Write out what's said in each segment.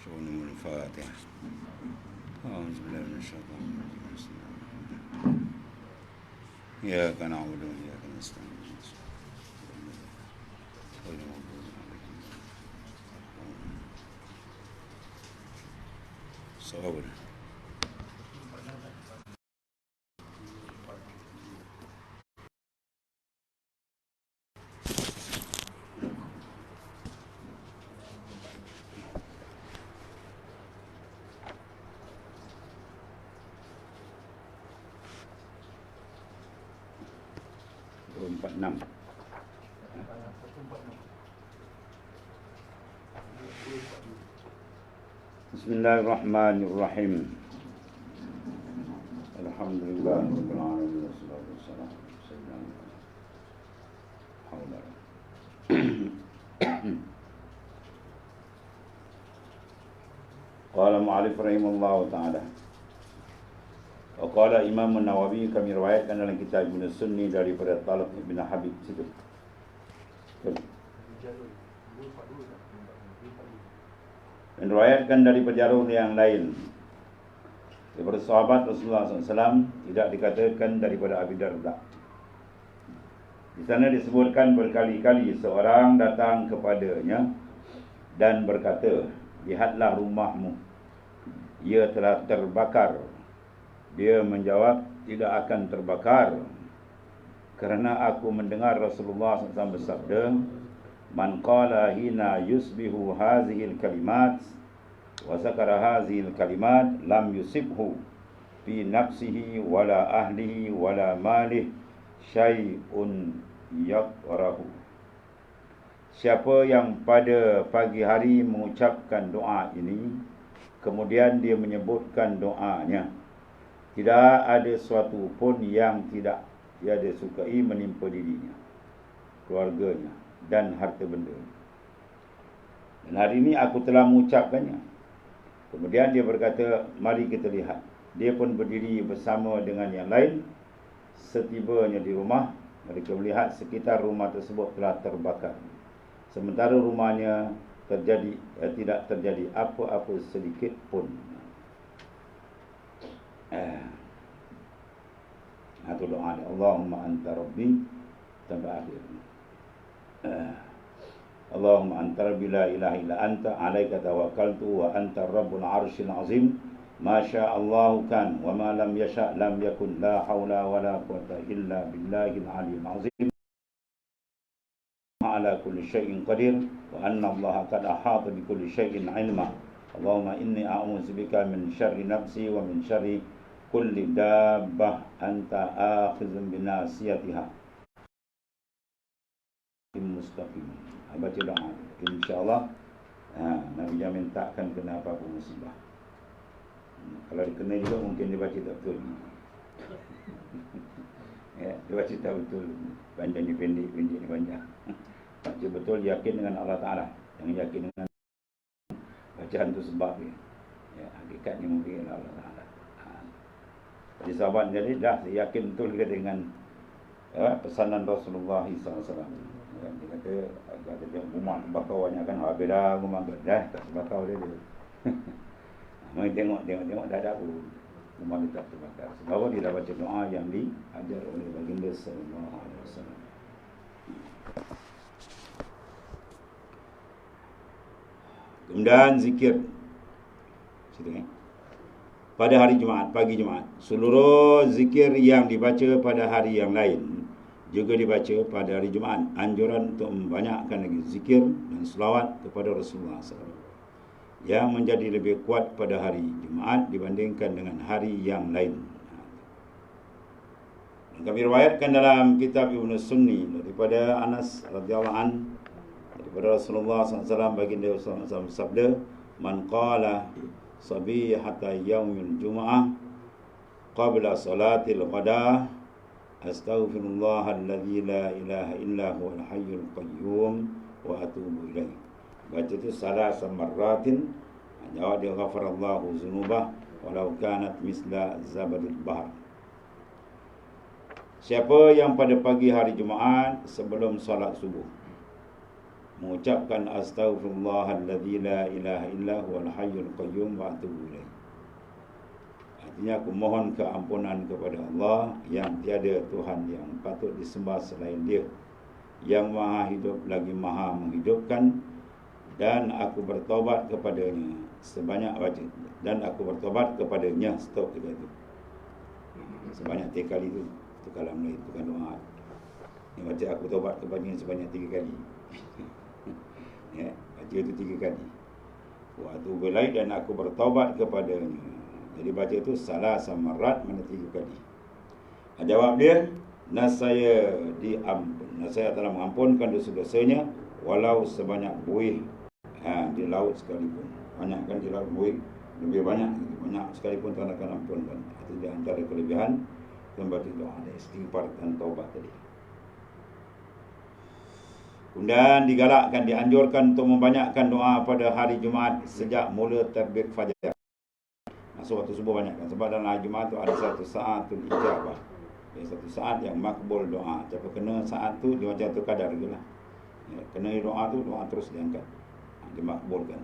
شؤون الفاتحة. أعوذ بالله من الشيطان الرجيم. بسم الله الرحمن الرحيم. إياك نعبد وإياك نستعين. غير المغضوب عليهم صبر. Empat enam. Bismillahirrahmanirrahim. Alhamdulillah rabbil alamin wassalatu wassalamu ala sayyidina Muhammad. Qala mu'allif rahimahullah ta'ala. Wa qala Imam Nawawi, kami riwayatkan dalam kitab Ibn Sunni daripada Talib bin Habib situ. Dan riwayatkan dari jalur yang lain daripada sahabat Rasulullah SAW, tidak dikatakan daripada Abi Darda. Di sana disebutkan berkali-kali seorang datang kepadanya dan berkata, lihatlah rumahmu, ia telah terbakar. Dia menjawab, tidak akan terbakar, kerana aku mendengar Rasulullah SAW bersabda, man qala hina yusbihu hazihil kalimat wa zakara hazihil kalimat lam yusibhu fi nafsihi wala ahlihi wala malih syai'un yakrahu. Siapa yang pada pagi hari mengucapkan doa ini, kemudian dia menyebutkan doanya, tidak ada sesuatu pun yang tidak dia sukai menimpa dirinya, keluarganya dan harta benda. Dan hari ini aku telah mengucapkannya. Kemudian dia berkata, mari kita lihat. Dia pun berdiri bersama dengan yang lain. Setibanya di rumah, mereka melihat sekitar rumah tersebut telah terbakar. Sementara rumahnya tidak terjadi apa-apa sedikit pun. Itu doa, Allahumma anta rabbi sampai akhir. Allahumma anta rabbi la ilaha illa anta alaika tawakkaltu wa anta rabbul arsyil azim ma syaa Allahu kan wa ma lam yasha lam yakun la haula wa la quwwata illa billahil aliyyil azim ala kulli syai'in qadir wa anna Allaha qad ahata bi kulli syai'in ilma. Allahumma inni a'udzubika min syarri nafsi wa min syarri kulli dabbah anta akhizun binasiyatiha mustaqim. Baca doa, insyaAllah Nabi jamin takkan kena apa-apa musibah. Kalau dikena juga mungkin dia baca tak betul. Ya, dia baca tak betul, panjang ni pendek, pendek ni panjang. Baca betul, yakin dengan Allah Ta'ala, jangan yakin dengan bacaan tu sebab dia. Ya, hakikatnya mungkin Allah Ta'ala. Jadi sahabat jadi dah yakin betul kita dengan pesanan Rasulullah SAW. Dia kata rumah bakar banyak kan, habis dah rumah dah tak terbakar dia. Mari tengok dah ada apa, rumah dia tak terbakar. Sebab dia dah baca doa yang diajar oleh baginda sallallahu alaihi wasallam. Kemudian zikir pada hari Jumaat, pagi Jumaat. Seluruh zikir yang dibaca pada hari yang lain juga dibaca pada hari Jumaat. Anjuran untuk membanyakkan lagi zikir dan selawat kepada Rasulullah SAW, yang menjadi lebih kuat pada hari Jumaat dibandingkan dengan hari yang lain. Kami riwayatkan dalam kitab Ibn Sunni daripada Anas radhiyallahu an, daripada Rasulullah SAW, baginda SAW sabda, man qala sabihata yaumil jum'ah qabla salatil ghadah astaghfirullahal la ilaha illa huwal hayyul qayyum wa atubu ilaih. Baca tu salah samarratin, jawab dia, ghafarallahu dzunubah walau kanat misla zabadil bahr. Siapa yang pada pagi hari Jumaat sebelum solat subuh mengucapkan astaghfirullahalladzi la ilaha illa huwal hayyul qayyum wa atubu ilaih. Artinya aku mohon keampunan kepada Allah yang tiada Tuhan yang patut disembah selain Dia, yang maha hidup lagi maha menghidupkan, dan aku bertobat kepadanya sebanyak baca, dan aku bertobat kepadanya, stop dekat itu sebanyak 3 kali tu. Itu kalam Melayu, itu kan doa. Ini baca aku tobat kepadanya sebanyak 3 kali. Ya, baca itu 3 kali. Waktu belai dan aku bertobat kepadanya. Jadi baca itu salah samarat, mana 3 kali. Jawab dia, nasaya diampun. Nasaya telah mengampunkan dosa-dosanya walau sebanyak buih di laut sekalipun. Banyak kan di laut buih, lebih banyak sekalipun Tuhan akan ampunkan. Itu di antara kelebihan membaca doa istighfar dan taubat tadi. Kemudian digalakkan, dianjurkan untuk membanyakkan doa pada hari Jumaat sejak mula terbit fajar. Masuk waktu subuh banyakkan, sebab dalam hari Jumaat tu ada satu saatul ijabah. Satu saat yang makbul doa. Siapa kena saat tu dia macam tu kadar je lah. Ya, kena doa tu, doa terus diangkat, dimakbulkan.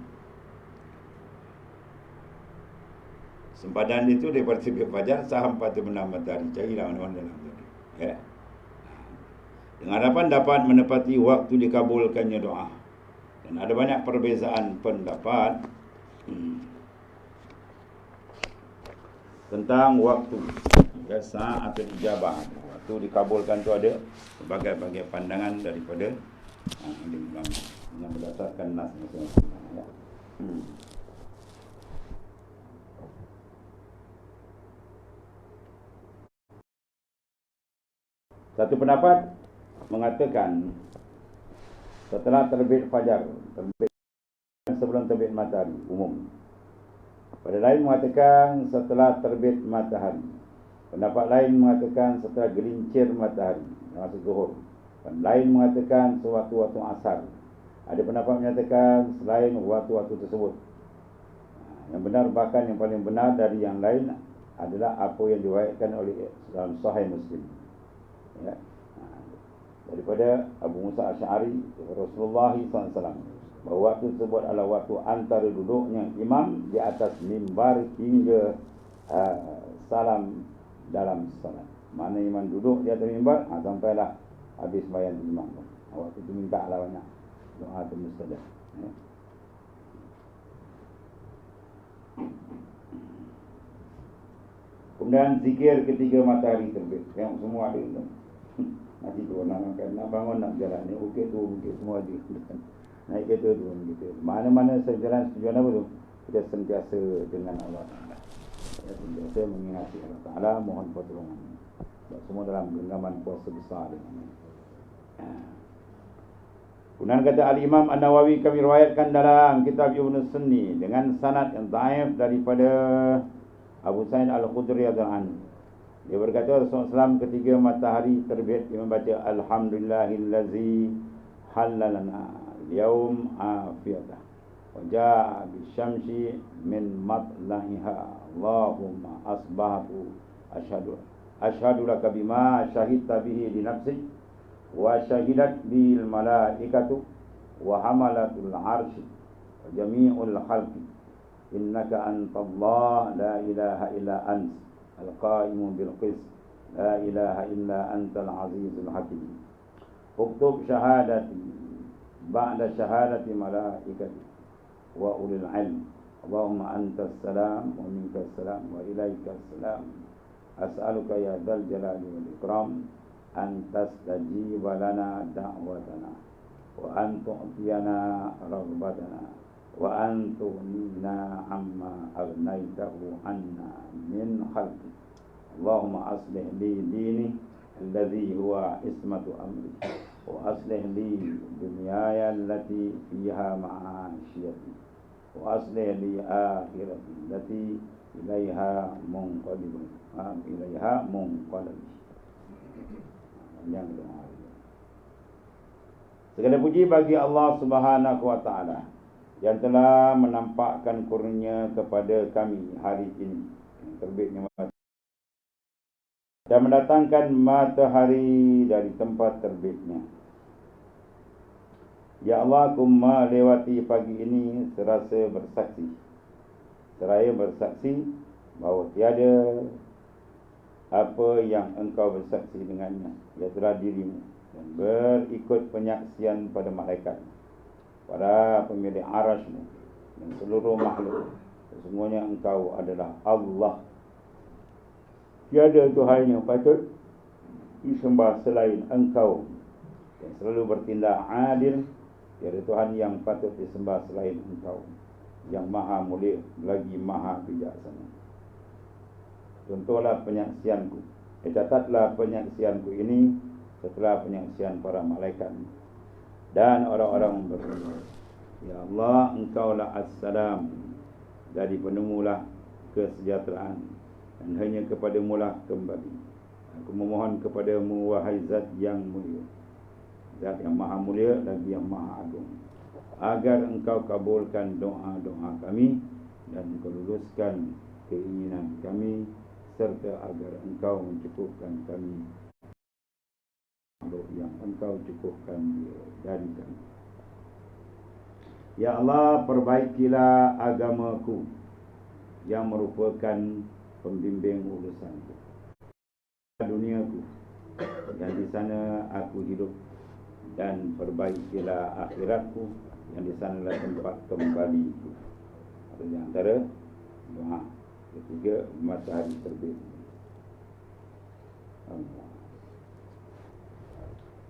Sempadan itu daripada terbit fajar sampai terbenam matahari. Carilah mana-mana dalam tu. Ya. Dengan harapan dapat menepati waktu dikabulkannya doa. Dan ada banyak perbezaan pendapat tentang waktu saat atau ijabah. Waktu dikabulkan tu ada berbagai-bagai pandangan daripada ulama yang berdasarkan nas masing-masing. Ya. Satu pendapat mengatakan setelah terbit fajar, sebelum terbit matahari umum. Pada lain mengatakan setelah terbit matahari. Pendapat lain mengatakan setelah gelincir matahari, masa zuhur. Dan lain mengatakan sewaktu-waktu asar. Ada pendapat menyatakan selain waktu-waktu tersebut. Yang benar, bahkan yang paling benar dari yang lain adalah apa yang diriwayatkan oleh dalam Sahih Muslim. Ya. Daripada Abu Musa Asy'ari, Rasulullah SAW, bahawa waktu tersebut adalah waktu antara duduknya imam di atas mimbar hingga salam dalam salat. Mana imam duduk di atas mimbar, sampailah habis bayan imam. Waktu itu minta lah banyak doa tu mustajab. Ya. Kemudian zikir ketika matahari terbit. Yang semua ada tu. Nanti tu nak bangun nak jalan ni, okey tu, okey semua ada. Naik kereta tu gitu. Mana-mana sejalan tujuan apa tu? Kita sentiasa dengan Allah Taala. Ya, sentiasa mengingati Allah Taala, mohon pertolongan. Semua dalam genggaman puasa besar ini. Kemudian kata Al-Imam An-Nawawi, kami riwayatkan dalam kitab Ibnu Sunni dengan sanad yang dhaif daripada Abu Sa'id Al-Khudri radhiyallahu anhu. Dia berkata Rasulullah SAW ketika matahari terbit, dia membaca Alhamdulillahillazi halalana yaum afiyatah wa jaa bisyamsi min matla'iha Allahumma asbahatu asyhadu laka bima syahidta bihi li nafsi wa syahidat bil malaikatu wa hamalatul arsy wa jami'ul khalqi innaka antallah la ilaha illa ant al-qa'imu bil qist la ilaha illa antal azizul hakim uktub syahadati ba'da syahadati malaikati wa ulil ilm Allahumma antas salam wa minkas salam wa ilaikas salam as'aluka ya dzal jalali wal ikram an tastajiba lana da'watana wa an tu'tiyana raghbatana wa an tughnina amma aghnaytahu anna min khalqi Allahumma aslih li dini alladhi huwa ismatu amri wa aslih li dunyaya allati fiha ma'ashiyati wa aslih li akhirati allati ilaiha munqalibun yang doa. Segala puji bagi Allah Subhanahu wa taala yang telah menampakkan kurnia kepada kami hari ini yang terbitnya matahari dan mendatangkan matahari dari tempat terbitnya. Ya Allah, aku melewati pagi ini seraya bersaksi bahawa tiada apa yang engkau bersaksi dengannya, ialah dirimu, dan berikut penyaksian pada malaikat, para pemilik arasmu, dan seluruh makhluk. Sesungguhnya engkau adalah Allah. Tiada Tuhan yang patut disembah selain engkau, dan selalu bertindak adil. Tiada Tuhan yang patut disembah selain engkau, yang maha mulia lagi maha bijaksana. Contohlah penyaksianku, catatlah penyaksianku ini setelah penyaksian para malaikat dan orang-orang beriman. Ya Allah, engkaulah As-Salam, dari penemulah kesejahteraan, dan hanya kepadamulah kembali. Aku memohon kepadamu, wahai Zat yang mulia, Zat yang maha mulia lagi yang maha agung, agar engkau kabulkan doa-doa kami dan engkau luluskan keinginan kami, serta agar engkau mencukupkan kami yang engkau cukupkan dari kami. Ya Allah, perbaikilah agamaku yang merupakan pembimbing urusanku, duniaku yang di sana aku hidup, dan perbaikilah akhiratku yang di sanalah tempat kembaliku. Ada di antara doa. Ketiga, matahari terbit.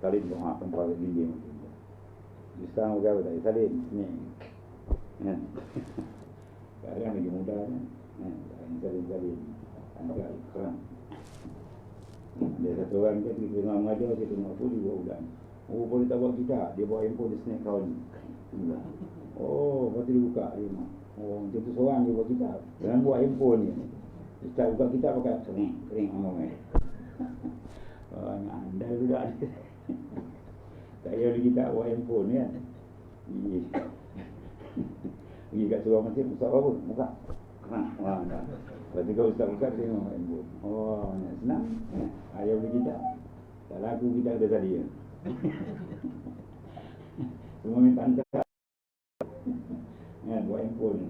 Salin doa tempat ini. Sekarang berapa tadi? Salin ni. Sekarang lagi muda kan. Salin. Agak kerang. Dia satu orang dia pergi tengah mengajar, dia tengok apa dia buat ulang. Oh, boleh tak buat kita? Dia bawa handphone dia snack kawan. Oh, lepas tu dia buka dia. Oh, macam tu seorang dia buat kitab. Jangan buat handphone ni. Dia buka kitab pakai kering orang ni. Oh, andai budak ni. Tak payah beli kitab buat handphone ni kan. Pergi kat seorang masjid, ustaz apa? Buka. Kerang. Wah, dah. Lepas tu kau ustaz buka, tengok handphone. Oh, senang. Ayah beli kitab. Tak laku kitab dah tadi. Semua minta hantar. Buat handphone ni.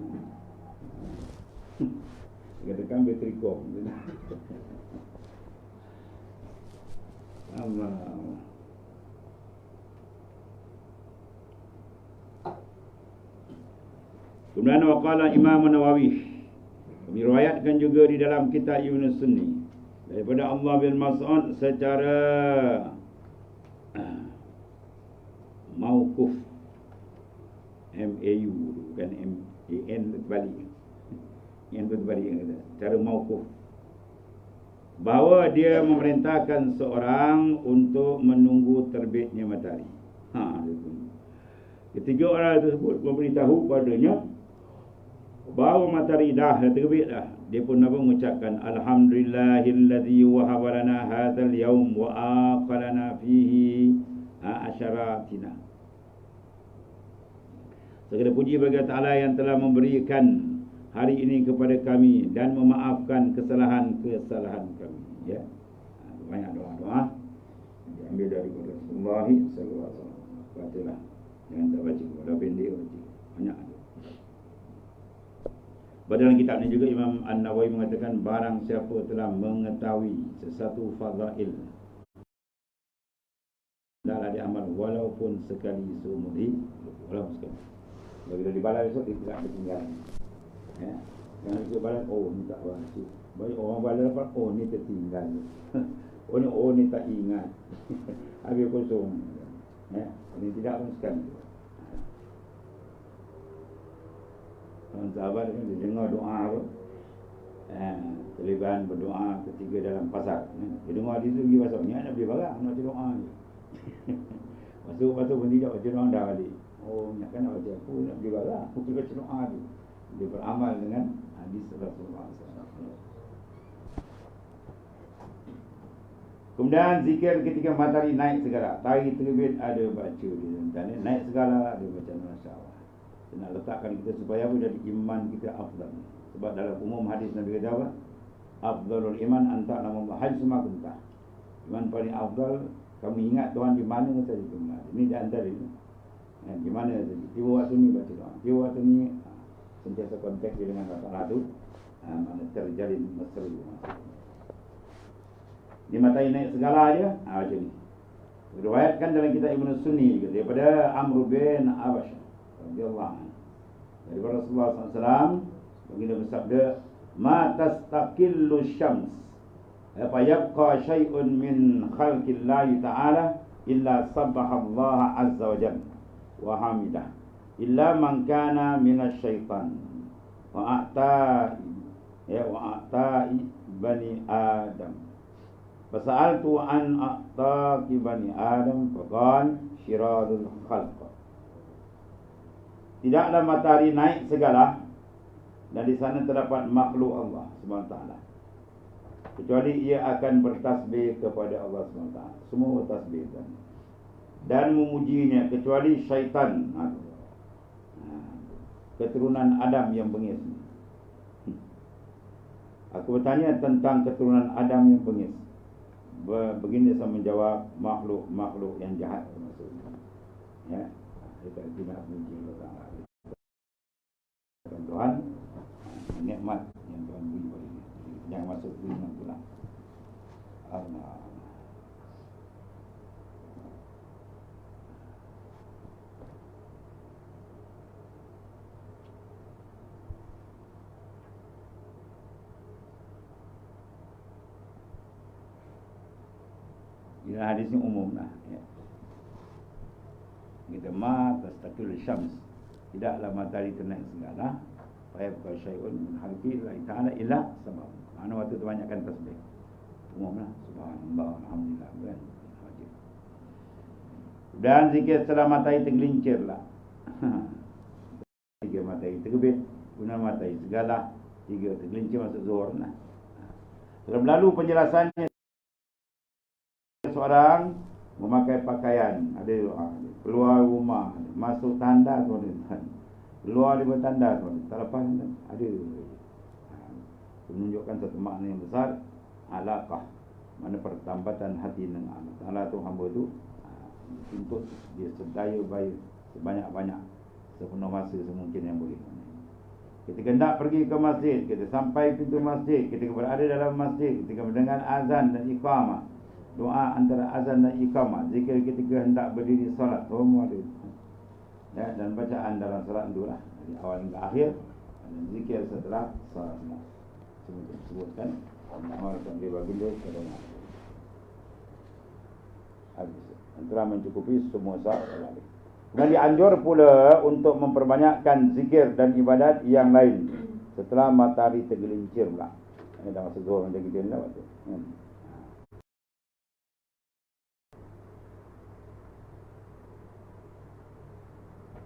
Dia katakan bateri kau. Allah. Kemudian waqala Imam Nawawi, diriwayatkan juga di dalam kitab Ibn Sunni daripada Allah bin Mas'ud secara mauquf, MAU bukan MAN berbalik. Yang berbalik cara mauquf, bahawa dia memerintahkan seorang untuk menunggu terbitnya matahari. Ketiga orang tersebut memberitahu padanya bahawa matahari dah terbit dah. Dia pun mengucapkan alhamdulillahillazi wahaba lana hadzal yaum wa aqalana fihi asyaratina. Segala puji bagi Allah Ta'ala yang telah memberikan hari ini kepada kami dan memaafkan kesalahan-kesalahan kami. Ya. Banyak doa-doa diambil dari Rasulullah sallallahu alaihi wasallam. Bacalah. Jangan tak baca, kalau pendek baca. Banyak ada. Dalam kitab ini juga Imam An-Nawawi mengatakan barang siapa telah mengetahui sesuatu fadail hendaklah dia amal walaupun sekali seumur hidup, walaupun sekali. Bila dibalas esok dia tidak ketinggalan. Ya. Jangan dia balas, oh ni tak baca. Baik orang balas dapat, oh ni tertinggal. Oh ni tak ingat. Habis kosong. Ya. Ini tidak pun sekali. Orang sahabat kan dia dengar doa apa, terlibat berdoa ketiga dalam pasar. Dia dengar dia tu pergi pasar, ni nak beli barang, nak baca doa ni. Masuk berhenti tak baca doa dah balik. Oh, nak kan nak baca aku nak beli barang, aku pergi baca doa tu. Dia beramal dengan hadis Rasulullah SAW. Kemudian zikir ketika matahari naik segala. Matahari terbit ada baca dia. Dan naik segala ada baca masyaallah. Nak letakkan kita supaya apa, jadi iman kita afdal. Sebab dalam umum hadis Nabi kata apa? Afdalul iman anta nama haj semua kunta. Iman paling afdal kamu ingat Tuhan di mana saja kamu ada. Ini di antara ini. Gimana tiba waktu ni baca doa. Tiba waktu ni sentiasa kontak dia dengan Allah tu, mana terjalin mesra. Di mata ini segala aja, macam ni. Diriwayatkan dalam kitab Ibnu Sunni daripada Amr bin Abash radhiyallahu anhu. Daripada Rasulullah SAW baginda bersabda, "Ma tastaqillu syams fa yabqa syai'un min khalqillahi ta'ala illa sabbaha Allah azza wa jalla wa hamidah illa man kana minasyaitan wa a'ta'i bani Adam." Fasa'altu an a'taqi bani Adam faqal syirarul khalq. Tidaklah matahari naik segala dan di sana terdapat makhluk Allah SWT, kecuali ia akan bertasbih kepada Allah SWT. Semua bertasbih dan memujinya, kecuali syaitan, keturunan Adam yang bengis. Aku bertanya tentang keturunan Adam yang bengis. Begini saya menjawab, makhluk-makhluk yang jahat maksudnya. Ya, kita tidak puji Allah. Tuhan, nikmat yang Tuhan beri pada kita. Jangan masuk dunia pula. Allah. Ini hadis ini umum lah. Ya. Kita tastaqil syams. Tidaklah matahari ternaik segala. Fayabqa syai'un min khalqillahi ta'ala illa sabab. Mana waktu tu banyakkan tasbih. Umum lah. Subhanallah, alhamdulillah. Kan? Dan zikir setelah matahari tergelincir lah. Zikir matahari terbit, guna matahari segala. Tiga tergelincir masuk zuhur lah. Telah berlalu penjelasannya. Seorang memakai pakaian, ada keluar rumah, masuk tanda tuan-tuan, keluar di tanda tuan-tuan, tak lepas ada menunjukkan satu makna yang besar, alaqah, mana pertambatan hati dengan Allah Ta'ala tu, hamba tu untuk dia sedaya baik sebanyak-banyak sepenuh masa semungkin yang boleh. Kita hendak pergi ke masjid, kita sampai pintu masjid, kita berada dalam masjid, kita mendengar azan dan iqamah, doa antara azan dan iqamah, zikir ketika hendak berdiri solat, semua ada. Ya, dan bacaan dalam solat itu lah, dari awal hingga akhir, dan zikir setelah solat. Semua disebutkan amal sampai baginda kepada habis. Telah mencukupi semua solat. Dan dianjur pula untuk memperbanyakkan zikir dan ibadat yang lain setelah matahari tergelincir pula. Ini dah masuk zuhur macam kita ni lah waktu.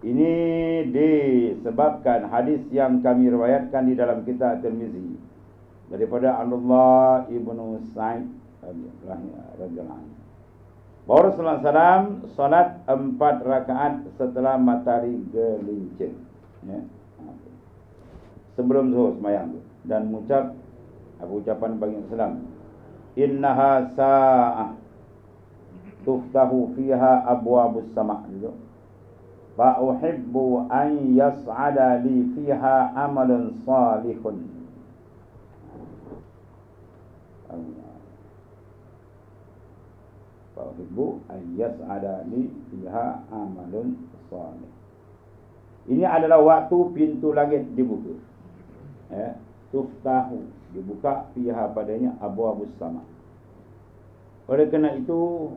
Ini disebabkan hadis yang kami riwayatkan di dalam kitab Tirmizi daripada Abdullah ibnu Sa'id radhiyallahu anhu. Bahawa Rasulullah SAW salat 4 rakaat setelah matahari gelincir. Ya. Sebelum zuhur sembahyang tu. Dan mengucap ucapan bagi Islam. Innaha sa'ah tuftahu fiha abwabus sama'. Fa uhibbu an yas'ada li fiha amalun salihun. Fa uhibbu an yas'ada li fiha amalun salih. Ini adalah waktu pintu langit dibuka. Ya, tuftahu, dibuka fiha padanya abwabus sama'. Oleh kerana itu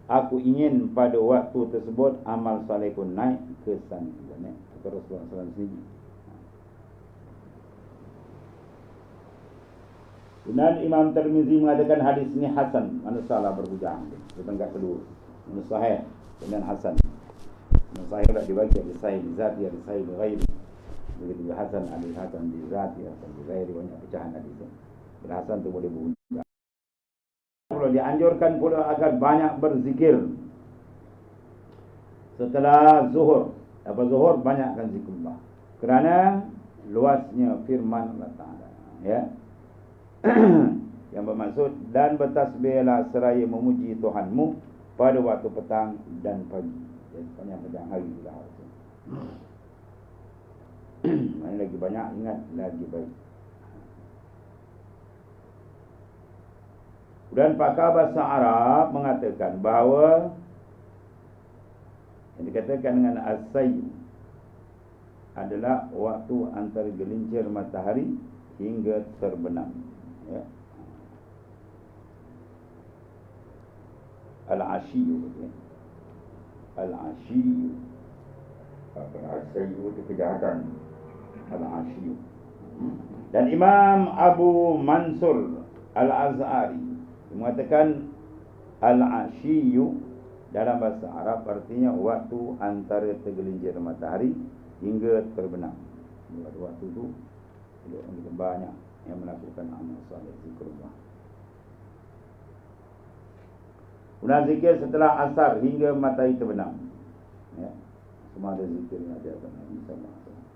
aku ingin pada waktu tersebut amal saleh pun naik ke sana. Kata Rasulullah SAW sendiri. Dan Imam Tirmizi mengatakan hadis ini hasan, mana salah berhujah. Di tingkat kedua, mana sahih dan hasan. Mana sahih tak dibagi, ada sahih di zati, ada sahih di ghairi. Begitu hasan, ada hasan di zati, hasan di ghairi, banyak pecahan hadis. Dan hasan tu boleh berhujah. Dianjurkan pula agar banyak berzikir setelah zuhur. Lepas zuhur banyakkan zikrullah, kerana luasnya firman Allah Ta'ala, ya. Yang bermaksud, dan bertasbihlah seraya memuji Tuhanmu pada waktu petang dan pagi. Jadi panjang-panjang hari juga harus. Mana lagi banyak ingat lagi baik. Dan pakar bahasa Arab mengatakan bahawa yang dikatakan dengan as-sayy adalah waktu antara gelincir matahari hingga terbenam. Ya. Al-ashiyu, ya. Al-ashiyu. Al-ashiyu itu kejahatan. Al-ashiyu. Dan Imam Abu Mansur Al-Azhari mengatakan al-ashiyu dalam bahasa Arab artinya waktu antara tergelincir matahari hingga terbenam. Waktu itu banyak yang melakukan amal soleh zikrullah. Kemudian zikir setelah asar hingga matahari terbenam. Ya. Semua ada zikir yang ada pada Nabi sallallahu alaihi wasallam.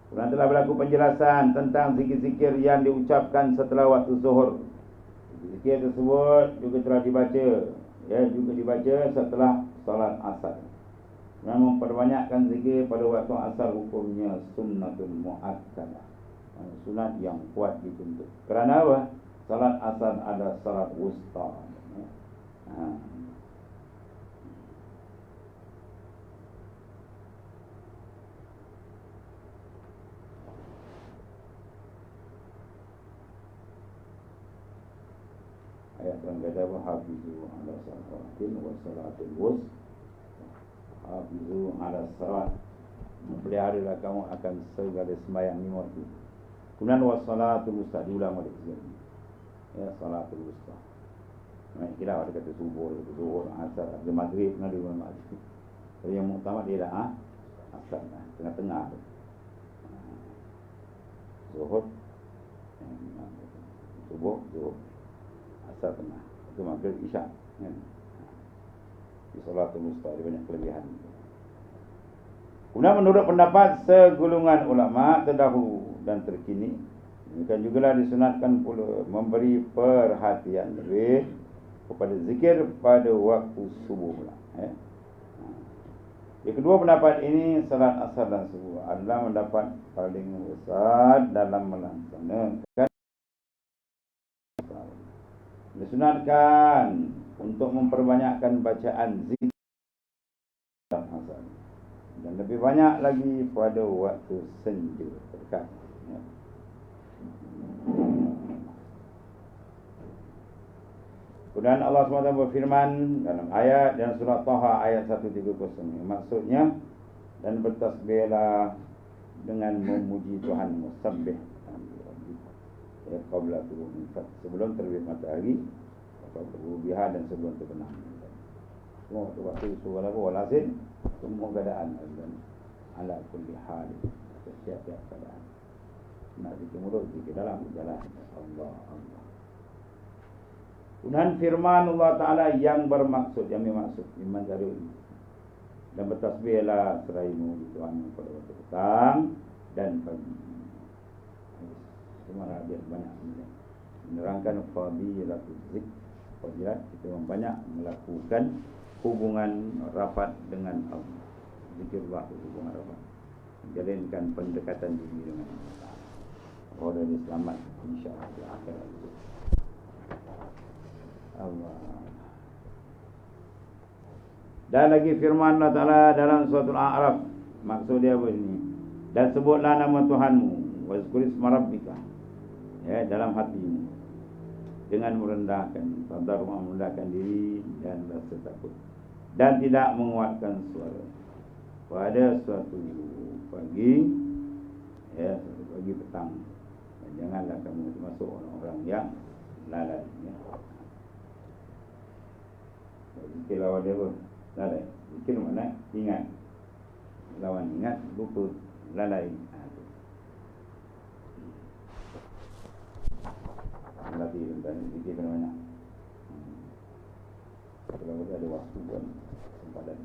Kemudian telah berlaku penjelasan tentang zikir-zikir yang diucapkan setelah waktu zuhur. Zikir tersebut juga telah dibaca, ya, juga dibaca setelah salat asar. Dan memperbanyakkan zikir pada waktu asar hukumnya sunnatul muakkadah, sunat yang kuat dituntut. Kerana apa? Salat asar ada salat wusta. Ayat yang kata hafizu ala salatin wa salatul wusta. Hafizu ala salat, peliharalah kamu akan segala sembahyang lima waktu. Kemudian wassalatul wusta diulang oleh sekali. Ya, salatul wusta. Nah, kira ada kata subuh, zuhur, asar, ada maghrib, ada maghrib. Jadi yang utama dia dah asar, tengah-tengah. Zuhur, subuh, zuhur, asar tengah. Itu maghrib, isyak. Ya. Di salatul wusta ada banyak kelebihan. Kemudian menurut pendapat segulungan ulama terdahulu dan terkini, demikian jugalah disunatkan pula memberi perhatian lebih kepada zikir pada waktu subuh pula. Di kedua pendapat ini, salat asar dan subuh adalah mendapat paling besar dalam melaksanakan. Disunatkan untuk memperbanyakkan bacaan zikir dan asar, dan lebih banyak lagi pada waktu senja terdekat. Ya. Kemudian Allah SWT berfirman dalam ayat dan surah Taha ayat 130. Maksudnya, dan bertasbihlah dengan memuji Tuhan, musabbih ya, qabla turun, sebelum terbit matahari, atau biha, dan sebelum terbenam. Semua waktu itu walaupun semua keadaan dan ala kulli hal, setiap keadaan. Nak zikir mulut, zikir dalam jalan Allah. Kemudian firman Allah Ta'ala yang bermaksud, yang bermaksud iman dari dan bertasbihlah seraimu di Tuhan pada waktu petang dan pagi. Semua dia banyak menerangkan fadilatul zikr, fadilat kita membanyak melakukan hubungan rapat dengan Allah. Zikirlah hubungan rapat, menjalinkan pendekatan diri dengan Allah. Orang yang selamat insya-Allah di akhirat. Allah. Dan lagi firman Allah Ta'ala dalam surah Al-A'raf, maksud dia apa ini? Dan sebutlah nama Tuhanmu, wazkur isma rabbika, ya, dalam hatimu, dengan merendahkan, tadarru', merendahkan diri dan rasa takut, dan tidak menguatkan suara pada suatu pagi, ya, suatu pagi petang. Dan janganlah kamu termasuk orang-orang yang lalai, ya. Zikir lawan dia pun lalai. Zikir mana? Ingat. Lawan ingat, lupa, lalai. Latih tentang zikir kena banyak. Kalau ada waktu pun sempadan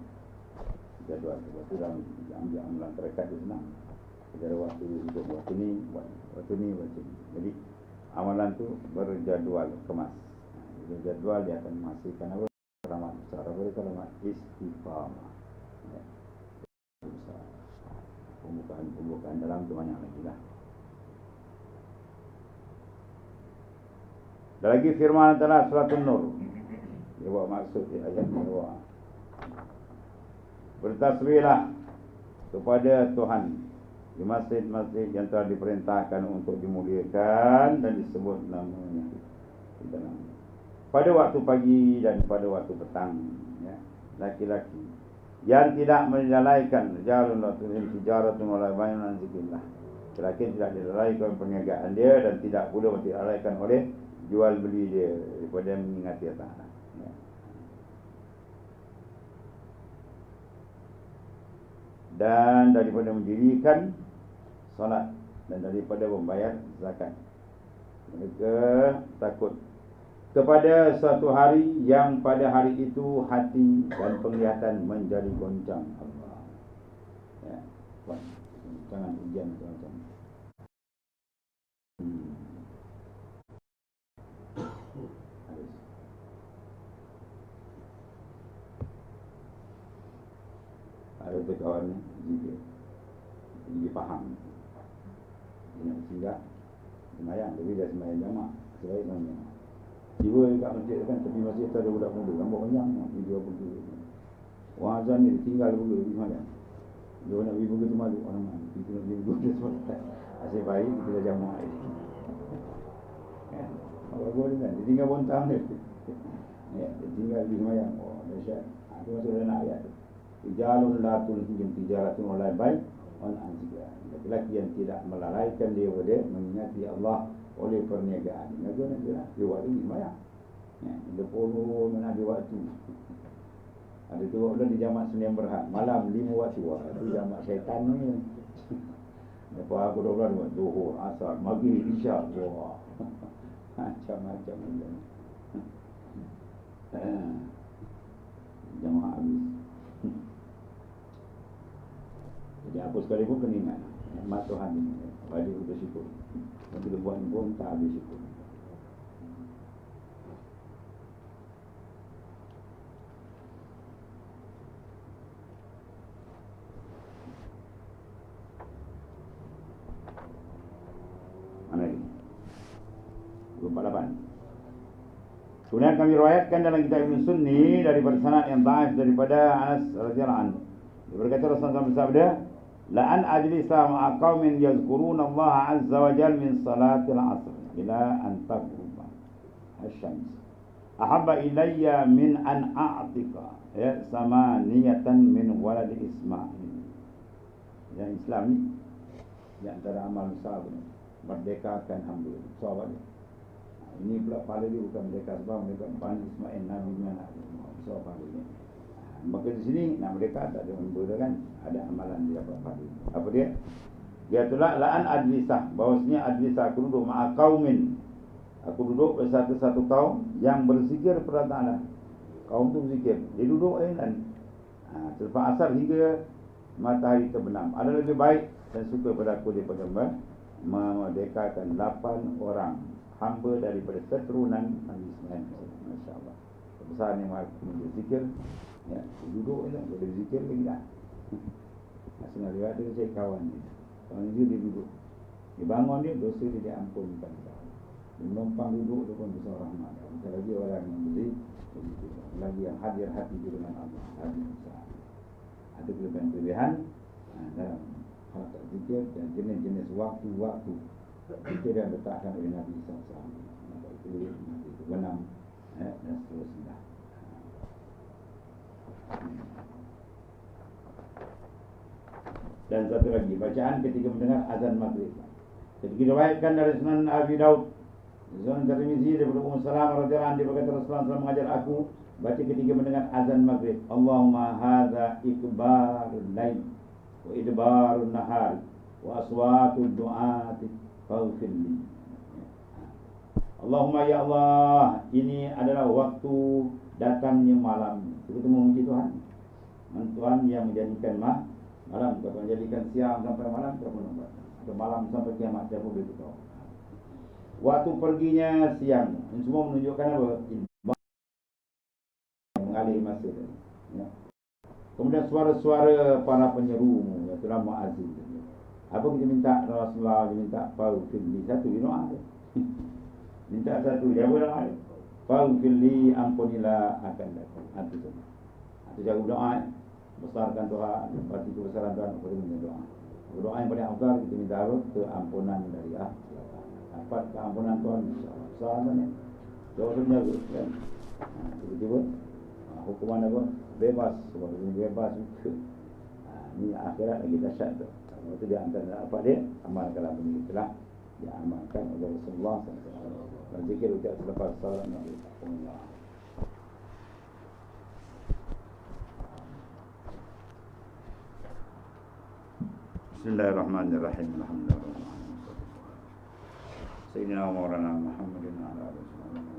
jadual. Sebab tu dalam ambil amalan terdekat tu senang. Kita ada waktu untuk waktu ni, waktu ni. Jadi amalan tu berjadual, kemas. jadual dia akan menghasilkan apa? Keramat besar. Apa dia keramat istiqamah. Ya. Besar. Pembukaan dalam tu banyak lagi lah. Dan lagi firman Allah surat An-Nur. Dia buat maksud di ayat kedua. Bertasbihlah kepada Tuhan di masjid-masjid yang telah diperintahkan untuk dimuliakan dan disebut namanya di dalam pada waktu pagi dan pada waktu petang, ya. Laki-laki yang tidak melalaikan jalan latul tijaratun wala bay'un zikrillah. Laki tidak dilalaikan perniagaan dia dan tidak pula dilalaikan oleh jual beli dia daripada mengingati Allah. Ya. Dan daripada mendirikan solat dan daripada membayar zakat. Mereka takut kepada suatu hari yang pada hari itu hati dan penglihatan menjadi goncang. Allah. Ya. Jangan ujian macam-macam. Ada tu kawan dia faham. Dia nak singgah semayang, tapi dia semayang jamaah. Saya semayang jamaah. Jiwa kat masjid kan, tepi masjid tu ada budak muda, rambut panjang, dia pergi. Orang azan ni tinggal dulu di semayang. Dia nak pergi tu malu orang mana. Kita nak pergi tu semayang. Asyik baik, kita jamaah ni. Kan? Apa boleh kan? Dia tinggal bontang dia. Ya, dia tinggal di semayang. Oh, dahsyat. Itu masuk dalam ayat tu. Tijalun la tulhihim tijaratun wala bai' an zikrillah. Laki-laki yang tidak melalaikan dia mengingati Allah oleh perniagaan. Naga nak dia buat ini sembahyang. Ya, dia pun mana ada waktu. Ada tu orang di jamak Senin Berhad, malam 5 waktu. Itu jamak syaitan ni. Lepas aku 12 buat Zuhur, Asar, Maghrib, Isyak. Wah. Macam-macam. Jamak habis. Jadi apa sekali pun kena ingat nikmat Tuhan ini. Wajib kita syukur. Kalau kita buat pun tak habis syukur. Mana ini? 48. Kemudian kami riwayatkan dalam kitab Ibn Sunni daripada sanad yang dhaif daripada Anas radhiyallahu anhu. Dia berkata Rasulullah bersabda, la an ajlisa ma'a qaumin yazkuruna Allah azza wa jalla min salatil asr ila an taghruba asy-syams ahabba ilayya min an a'tika ya samaniyatan min walad Ismail. Yang Islam ni di antara amal besar merdekakan hamba sahabat dia. Ini pula pahala dia bukan merdeka sebab mereka Bani Ismail Nabi mana besar pahala dia. Maka di sini nak mereka tak ada hamba kan, ada amalan dia dapat pahala. Apa dia? Dia itulah la'an adlisah, bahawasanya adlisah aku duduk ma'a qaumin. Aku duduk bersama satu kaum yang berzikir kepada Allah. Kaum tu berzikir, dia duduk dan selepas asar hingga matahari terbenam. Ada lebih baik dan suka pada aku daripada memerdekakan 8 orang hamba daripada keturunan Nabi Ismail. Masya-Allah. Besar ni aku berzikir. Ya, duduk je lah, boleh zikir lagi tak. Asalnya dia ada saya kawan dia. Kawan dia duduk. Dia bangun dia, dosa dia diampunkan. Dia menumpang duduk dia pun besar rahmat. Bukan lagi orang yang beri, lagi yang hadir hati dia dengan Allah. Hadir besar. Ada kelebihan-kelebihan dalam hal zikir dan jenis-jenis waktu-waktu zikir yang letakkan oleh Nabi SAW. Itu benam dan seterusnya. Dan satu lagi bacaan ketika mendengar azan maghrib. Ketika diriwayatkan dari Sunan Abi Daud, Sunan Tirmizi daripada Ummu Salamah radhiyallahu anha berkata Rasulullah SAW mengajar aku baca ketika mendengar azan maghrib, Allahumma hadza ikbarul lail wa idbarun nahar wa aswatud du'ati faghfirli. Allahumma ya Allah, ini adalah waktu datangnya malam. Kita memuji Tuhan. Tuhan yang menjadikan malam, Tuhan menjadikan siang sampai malam, Tuhan menambah. Atau malam sampai kiamat, siapa boleh tahu. Waktu perginya siang. Ini semua menunjukkan apa? alih masa tadi. Ya. Kemudian suara-suara para penyeru, itulah muazzin. Apa kita minta Rasulullah minta faghfir li satu doa. Minta satu jawab doa. Faghfir li ampunilah akan datang. Itu saja. Itu jawab doa. Besarkan doa, berarti kebesaran Tuhan kepada kita doa. Doa yang paling afdal kita minta apa? Keampunan dari Allah. Dapat keampunan Tuhan insya-Allah. Soalnya doanya kan. Tiba-tiba hukuman apa? Bebas, sebab bebas itu. Ini akhirat lagi dahsyat tu. Itu dia antara apa dia? Amalkanlah benda itulah. Dia amalkan oleh Rasulullah SAW. Dan zikir ucap selepas salat Nabi Allah. Bismillahirrahmanirrahim. Alhamdulillah. Sayyidina wa maulana Muhammadin ala alihi wa sahbihi.